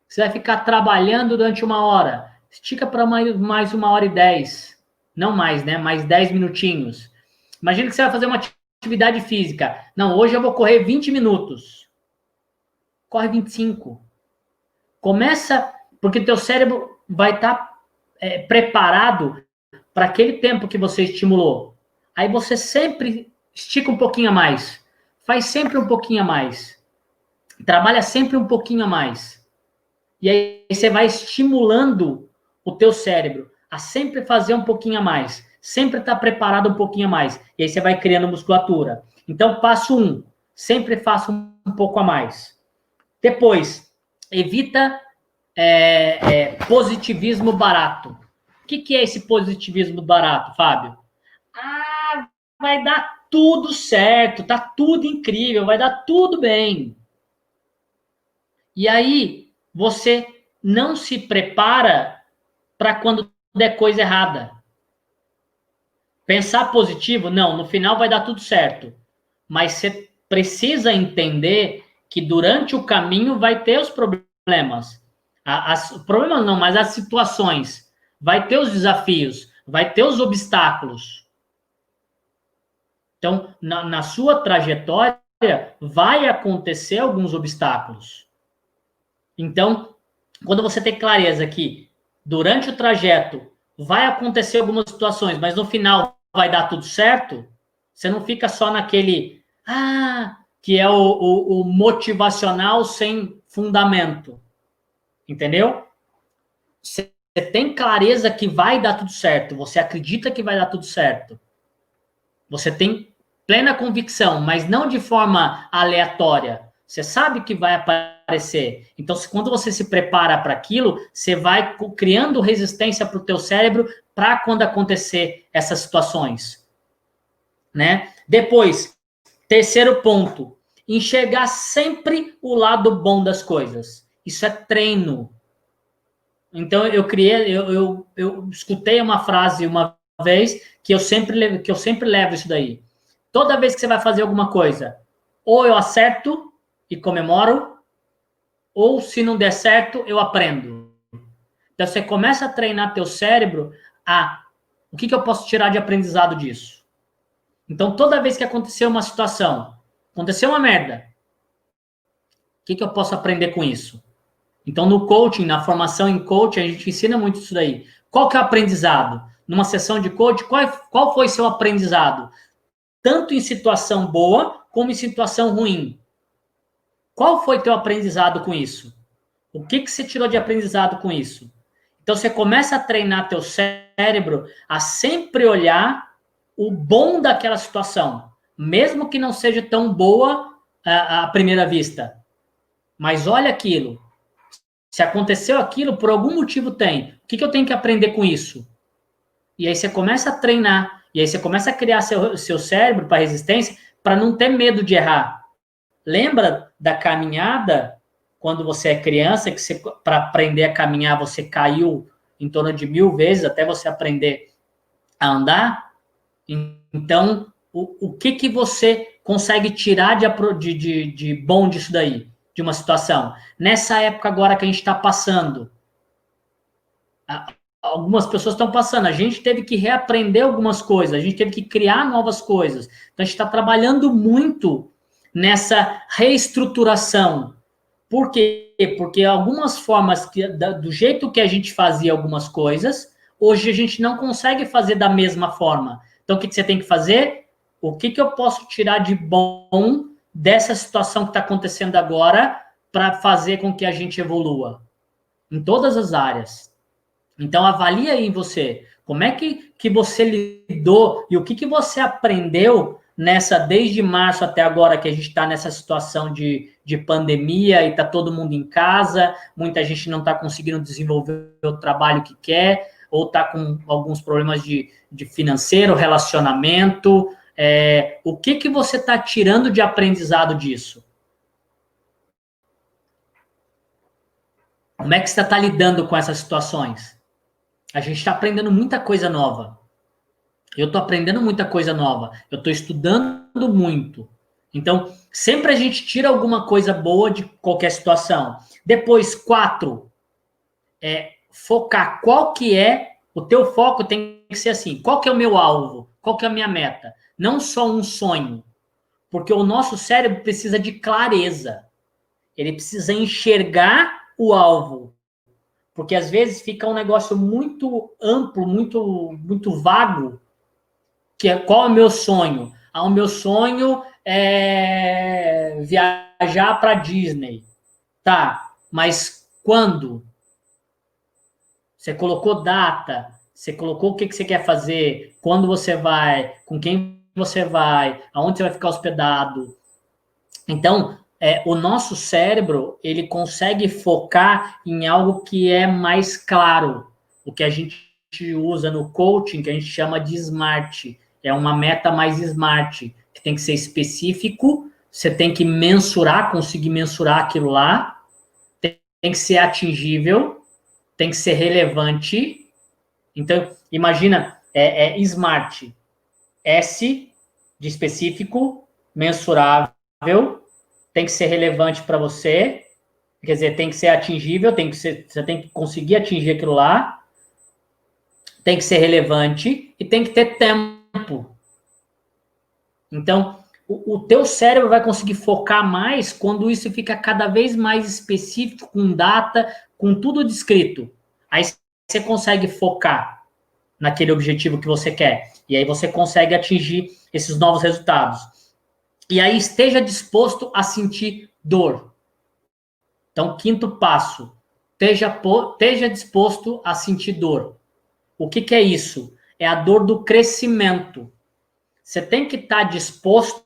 Você vai ficar trabalhando durante 1 hora. Estica para mais 1h10. Não mais, né? Mais 10 minutinhos. Imagina que você vai fazer uma atividade física. Não, hoje eu vou correr 20 minutos. Corre 25. Começa, porque teu cérebro vai estar preparado para aquele tempo que você estimulou. Aí você sempre estica um pouquinho a mais. Faz sempre um pouquinho a mais. Trabalha sempre um pouquinho a mais. E aí você vai estimulando o teu cérebro a sempre fazer um pouquinho a mais. Sempre estar preparado um pouquinho a mais. E aí você vai criando musculatura. Então, passo 1. Sempre faça um pouco a mais. Depois, evita positivismo barato. O que é esse positivismo barato, Fábio? Vai dar tudo certo, tá tudo incrível, vai dar tudo bem. E aí, você não se prepara para quando der coisa errada. Pensar positivo, não, no final vai dar tudo certo. Mas você precisa entender que durante o caminho vai ter os problemas. Problemas não, mas as situações. Vai ter os desafios, vai ter os obstáculos. Então, na sua trajetória, vai acontecer alguns obstáculos. Então, quando você tem clareza que durante o trajeto vai acontecer algumas situações, mas no final vai dar tudo certo, você não fica só naquele, que é o motivacional sem fundamento. Entendeu? Você tem clareza que vai dar tudo certo, você acredita que vai dar tudo certo. Você tem plena convicção, mas não de forma aleatória. Você sabe que vai aparecer. Então, quando você se prepara para aquilo, você vai criando resistência para o teu cérebro para quando acontecer essas situações. Né? Depois, terceiro ponto, enxergar sempre o lado bom das coisas. Isso é treino. Então, eu escutei uma frase uma vez que eu sempre levo isso daí. Toda vez que você vai fazer alguma coisa, ou eu acerto e comemoro, ou se não der certo, eu aprendo. Então, você começa a treinar teu cérebro o que eu posso tirar de aprendizado disso? Então, toda vez que acontecer uma situação, aconteceu uma merda, o que eu posso aprender com isso? Então, no coaching, na formação em coaching, a gente ensina muito isso daí. Qual que é o aprendizado? Numa sessão de coaching, qual foi seu aprendizado? Tanto em situação boa, como em situação ruim. Qual foi teu aprendizado com isso? O que você tirou de aprendizado com isso? Então, você começa a treinar teu cérebro a sempre olhar o bom daquela situação, mesmo que não seja tão boa à primeira vista. Mas olha aquilo. Se aconteceu aquilo, por algum motivo tem. O que eu tenho que aprender com isso? E aí você começa a treinar, e aí você começa a criar seu cérebro para resistência, para não ter medo de errar. Lembra da caminhada, quando você é criança, que para aprender a caminhar, você caiu em torno de 1000 vezes até você aprender a andar? Então, o que você consegue tirar de bom disso daí? De uma situação. Nessa época agora que a gente está passando, algumas pessoas estão passando. A gente teve que reaprender algumas coisas, a gente teve que criar novas coisas. Então, a gente está trabalhando muito nessa reestruturação. Por quê? Porque algumas formas, do jeito que a gente fazia algumas coisas, hoje a gente não consegue fazer da mesma forma. Então, o que você tem que fazer? O que eu posso tirar de bom dessa situação que está acontecendo agora para fazer com que a gente evolua? Em todas as áreas. Então, avalie aí em você. Como é que você lidou e o que você aprendeu desde março até agora, que a gente está nessa situação de pandemia e está todo mundo em casa, muita gente não está conseguindo desenvolver o trabalho que quer, ou está com alguns problemas de financeiro, relacionamento. O que você está tirando de aprendizado disso? Como é que você está lidando com essas situações? A gente está aprendendo muita coisa nova. Eu estou aprendendo muita coisa nova. Eu estou estudando muito. Então, sempre a gente tira alguma coisa boa de qualquer situação. Depois, 4, focar. Qual que é o teu foco? Tem que ser assim. Qual que é o meu alvo? Qual que é a minha meta? Não só um sonho. Porque o nosso cérebro precisa de clareza. Ele precisa enxergar o alvo. Porque às vezes fica um negócio muito amplo, muito vago, que é qual é o meu sonho? O meu sonho é viajar para Disney. Tá, mas quando? Você colocou data, você colocou o que você quer fazer, quando você vai, com quem você vai, aonde você vai ficar hospedado. Então, o nosso cérebro, ele consegue focar em algo que é mais claro. O que a gente usa no coaching, que a gente chama de SMART. É uma meta mais SMART, que tem que ser específico, você tem que mensurar, conseguir mensurar aquilo lá, tem que ser atingível, tem que ser relevante. Então, imagina, SMART. S de específico, mensurável, tem que ser relevante para você, quer dizer, tem que ser atingível, você tem que conseguir atingir aquilo lá, tem que ser relevante e tem que ter tempo. Então, o teu cérebro vai conseguir focar mais quando isso fica cada vez mais específico, com data, com tudo descrito. Aí você consegue focar naquele objetivo que você quer. E aí você consegue atingir esses novos resultados. E aí esteja disposto a sentir dor. Então, 5º passo, esteja disposto a sentir dor. O que é isso? É a dor do crescimento. Você tem que estar disposto,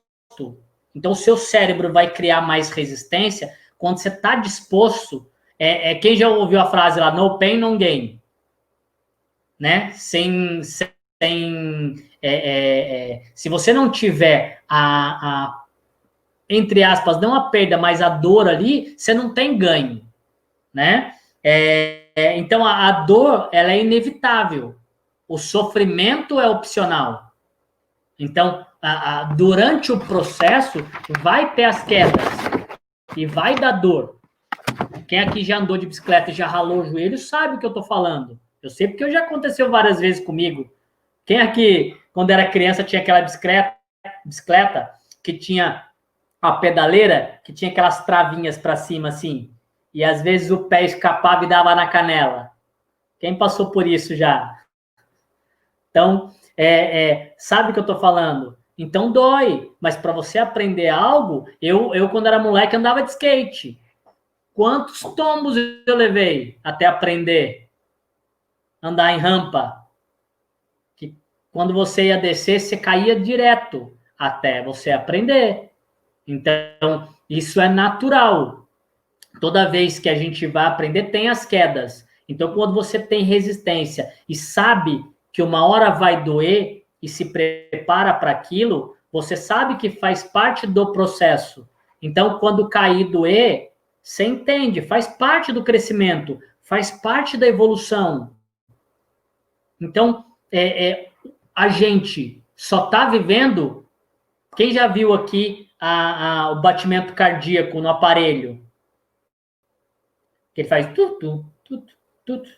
então o seu cérebro vai criar mais resistência quando você está disposto. Quem já ouviu a frase lá, no pain, no gain? Né? Se você não tiver entre aspas, não a perda, mas a dor ali, você não tem ganho, né? Então, a dor, ela é inevitável. O sofrimento é opcional. Então, durante o processo, vai ter as quedas e vai dar dor. Quem aqui já andou de bicicleta e já ralou o joelho sabe o que eu estou falando. Eu sei porque já aconteceu várias vezes comigo. Quem aqui, quando era criança, tinha aquela bicicleta que tinha a pedaleira, que tinha aquelas travinhas para cima, assim, e às vezes o pé escapava e dava na canela? Quem passou por isso já? Então, sabe o que eu estou falando? Então dói, mas para você aprender algo, eu quando era moleque andava de skate. Quantos tombos eu levei até aprender a andar em rampa? Que quando você ia descer, você caía direto até você aprender. Então, isso é natural. Toda vez que a gente vai aprender, tem as quedas. Então, quando você tem resistência e sabe que uma hora vai doer e se prepara para aquilo, você sabe que faz parte do processo. Então, quando cair e doer, você entende, faz parte do crescimento, faz parte da evolução. Então, a gente só está vivendo. Quem já viu aqui o batimento cardíaco no aparelho? Que ele faz tudo, tudo, tudo.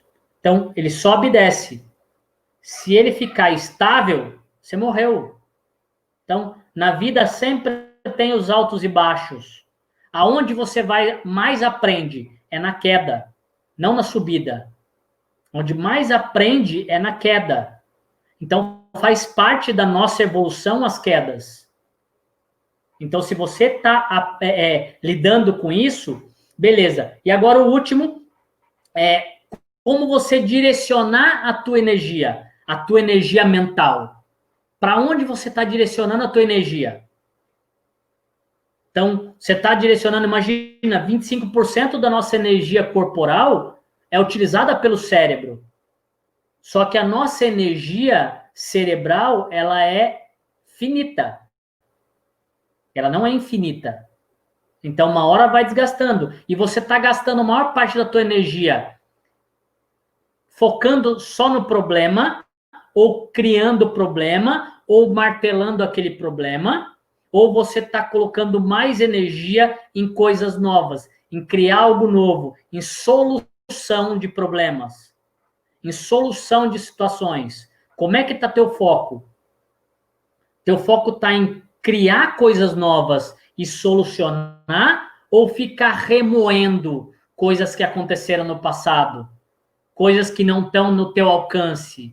Então, ele sobe e desce. Se ele ficar estável, você morreu. Então, na vida sempre tem os altos e baixos. Aonde você vai mais aprende é na queda, não na subida. Onde mais aprende é na queda. Então, faz parte da nossa evolução as quedas. Então, se você está lidando com isso, beleza. E agora o último é como você direcionar a tua energia mental. Para onde você está direcionando a tua energia? Então, você está direcionando, imagina, 25% da nossa energia corporal é utilizada pelo cérebro. Só que a nossa energia cerebral, ela é finita. Ela não é infinita. Então, uma hora vai desgastando. E você está gastando a maior parte da tua energia focando só no problema, ou criando problema, ou martelando aquele problema, ou você está colocando mais energia em coisas novas, em criar algo novo, em solução de problemas, em solução de situações. Como é que está teu foco? Teu foco está em criar coisas novas e solucionar, ou ficar remoendo coisas que aconteceram no passado? Coisas que não estão no teu alcance.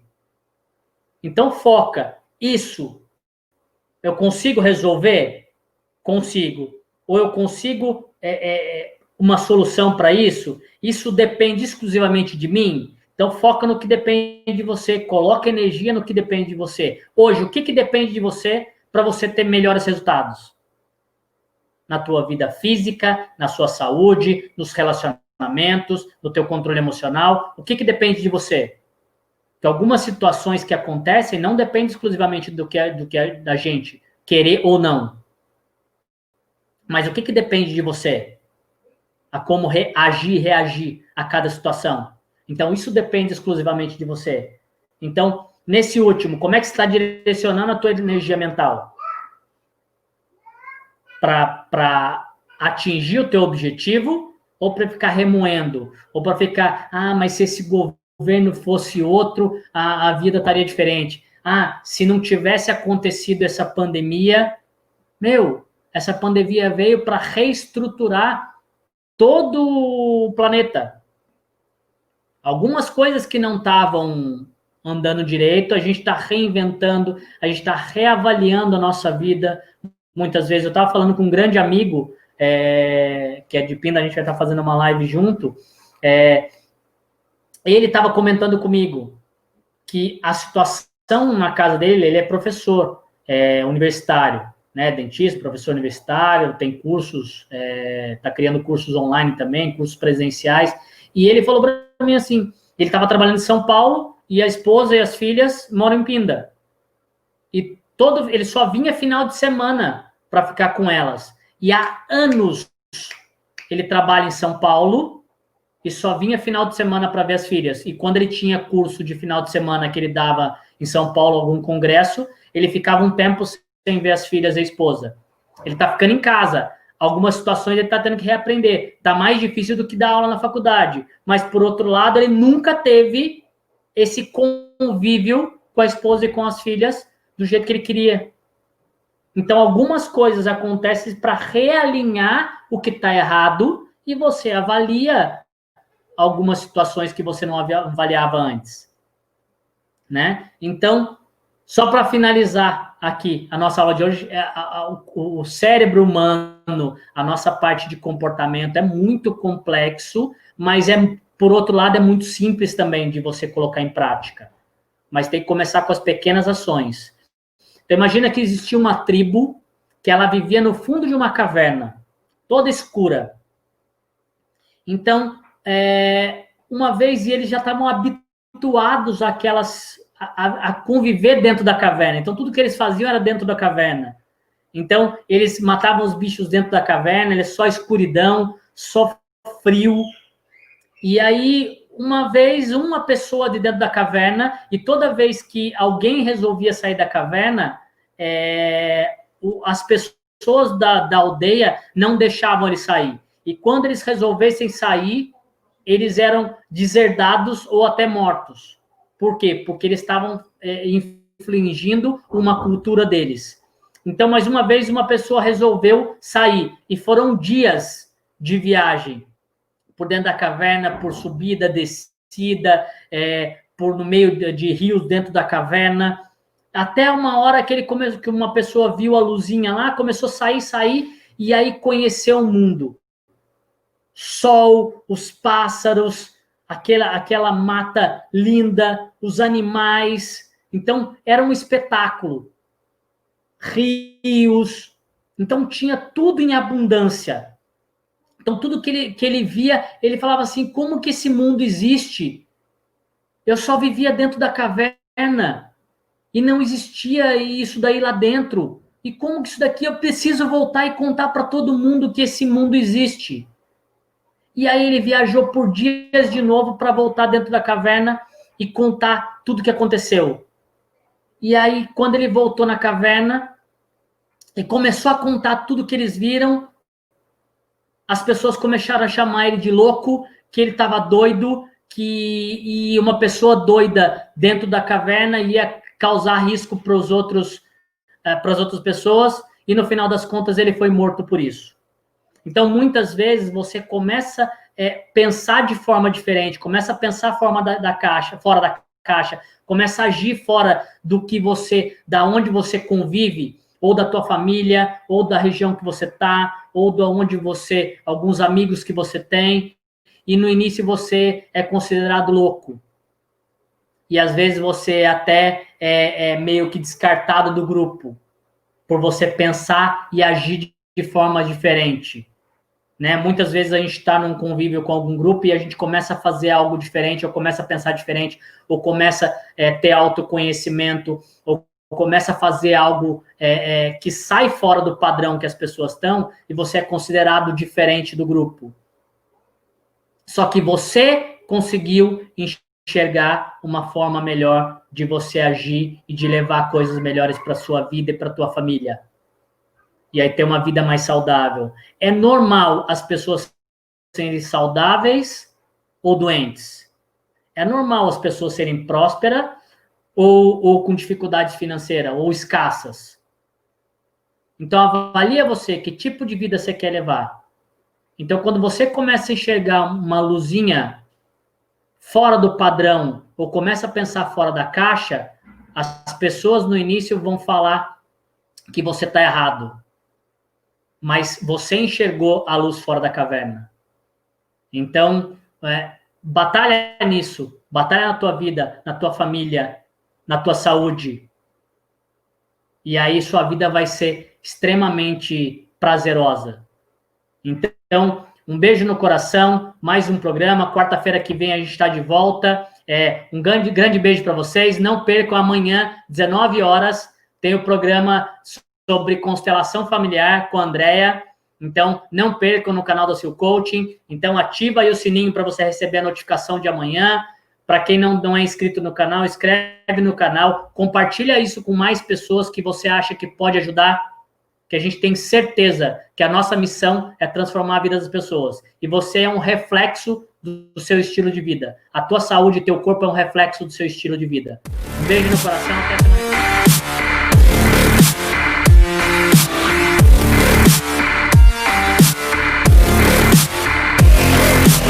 Então, foca. Isso eu consigo resolver? Consigo. Ou eu consigo uma solução para isso? Isso depende exclusivamente de mim? Então, foca no que depende de você. Coloca energia no que depende de você. Hoje, o que depende de você para você ter melhores resultados? Na tua vida física, na sua saúde, nos relacionamentos, no teu controle emocional. O que depende de você? Que algumas situações que acontecem não dependem exclusivamente do que é da gente querer ou não. Mas o que depende de você? A como reagir a cada situação. Então, isso depende exclusivamente de você. Então, nesse último, como é que você está direcionando a tua energia mental? Para atingir o teu objetivo, ou para ficar remoendo? Ou para ficar, mas se esse governo fosse outro, a vida estaria diferente. Se não tivesse acontecido essa pandemia, essa pandemia veio para reestruturar todo o planeta. Algumas coisas que não estavam andando direito, a gente está reinventando, a gente está reavaliando a nossa vida. Muitas vezes, eu estava falando com um grande amigo, que é de Pinda, a gente vai estar fazendo uma live junto, ele estava comentando comigo que a situação na casa dele, ele é professor universitário, né, dentista, professor universitário, tem cursos, está criando cursos online também, cursos presenciais, e ele falou para mim assim, ele estava trabalhando em São Paulo, e a esposa e as filhas moram em Pinda. E ele só vinha final de semana para ficar com elas. E há anos ele trabalha em São Paulo e só vinha final de semana para ver as filhas. E quando ele tinha curso de final de semana que ele dava em São Paulo, algum congresso, ele ficava um tempo sem ver as filhas e a esposa. Ele está ficando em casa. Algumas situações ele está tendo que reaprender. Está mais difícil do que dar aula na faculdade. Mas, por outro lado, ele nunca teve esse convívio com a esposa e com as filhas do jeito que ele queria. Então, algumas coisas acontecem para realinhar o que está errado e você avalia algumas situações que você não avaliava antes. Né? Então, só para finalizar aqui a nossa aula de hoje, o cérebro humano, a nossa parte de comportamento é muito complexo, mas por outro lado, é muito simples também de você colocar em prática. Mas tem que começar com as pequenas ações. Então, imagina que existia uma tribo que ela vivia no fundo de uma caverna, toda escura. Então, uma vez eles já estavam habituados a conviver dentro da caverna. Então, tudo que eles faziam era dentro da caverna. Então, eles matavam os bichos dentro da caverna, ele só escuridão, só frio. E aí, uma vez, uma pessoa de dentro da caverna, e toda vez que alguém resolvia sair da caverna, as pessoas da aldeia não deixavam ele sair. E quando eles resolvessem sair, eles eram deserdados ou até mortos. Por quê? Porque eles estavam infligindo uma cultura deles. Então, mais uma vez, uma pessoa resolveu sair. E foram dias de viagem. Por dentro da caverna, por subida, descida, por no meio de rios dentro da caverna. Até uma hora que que uma pessoa viu a luzinha lá, começou a sair, e aí conheceu o mundo. Sol, os pássaros, aquela mata linda, os animais. Então, era um espetáculo. Rios. Então, tinha tudo em abundância. Então, tudo que ele via, ele falava assim, como que esse mundo existe? Eu só vivia dentro da caverna e não existia isso daí lá dentro. E como que isso daqui eu preciso voltar e contar para todo mundo que esse mundo existe? E aí ele viajou por dias de novo para voltar dentro da caverna e contar tudo o que aconteceu. E aí, quando ele voltou na caverna e começou a contar tudo que eles viram, as pessoas começaram a chamar ele de louco, que ele estava doido, e uma pessoa doida dentro da caverna ia causar risco para as outras pessoas, e no final das contas ele foi morto por isso. Então, muitas vezes, você começa a pensar de forma diferente, começa a pensar fora da caixa, começa a agir fora da onde você convive, ou da tua família, ou da região que você está, ou de onde alguns amigos que você tem, e no início você é considerado louco. E às vezes você até é meio que descartado do grupo, por você pensar e agir de forma diferente. Né? Muitas vezes a gente está num convívio com algum grupo e a gente começa a fazer algo diferente, ou começa a pensar diferente, ou começa a ter autoconhecimento, ou começa a fazer algo que sai fora do padrão que as pessoas estão, e você é considerado diferente do grupo. Só que você conseguiu enxergar uma forma melhor de você agir e de levar coisas melhores para a sua vida e para a tua família. E aí ter uma vida mais saudável. É normal as pessoas serem saudáveis ou doentes. É normal as pessoas serem prósperas ou com dificuldades financeiras, ou escassas. Então, avalia você, que tipo de vida você quer levar. Então, quando você começa a enxergar uma luzinha fora do padrão, ou começa a pensar fora da caixa, as pessoas no início vão falar que você está errado. Mas você enxergou a luz fora da caverna. Então, batalha nisso. Batalha na tua vida, na tua família, na tua saúde. E aí sua vida vai ser extremamente prazerosa. Então, um beijo no coração, mais um programa. Quarta-feira que vem a gente está de volta. Um grande beijo para vocês. Não percam, amanhã, 19 horas, tem o programa sobre constelação familiar com a Andrea. Então, não percam no canal da Sil Coaching. Então, ativa aí o sininho para você receber a notificação de amanhã. Para quem não é inscrito no canal, inscreve no canal. Compartilha isso com mais pessoas que você acha que pode ajudar. Que a gente tem certeza que a nossa missão é transformar a vida das pessoas. E você é um reflexo do seu estilo de vida. A tua saúde e teu corpo é um reflexo do seu estilo de vida. Um beijo no coração. Até semana.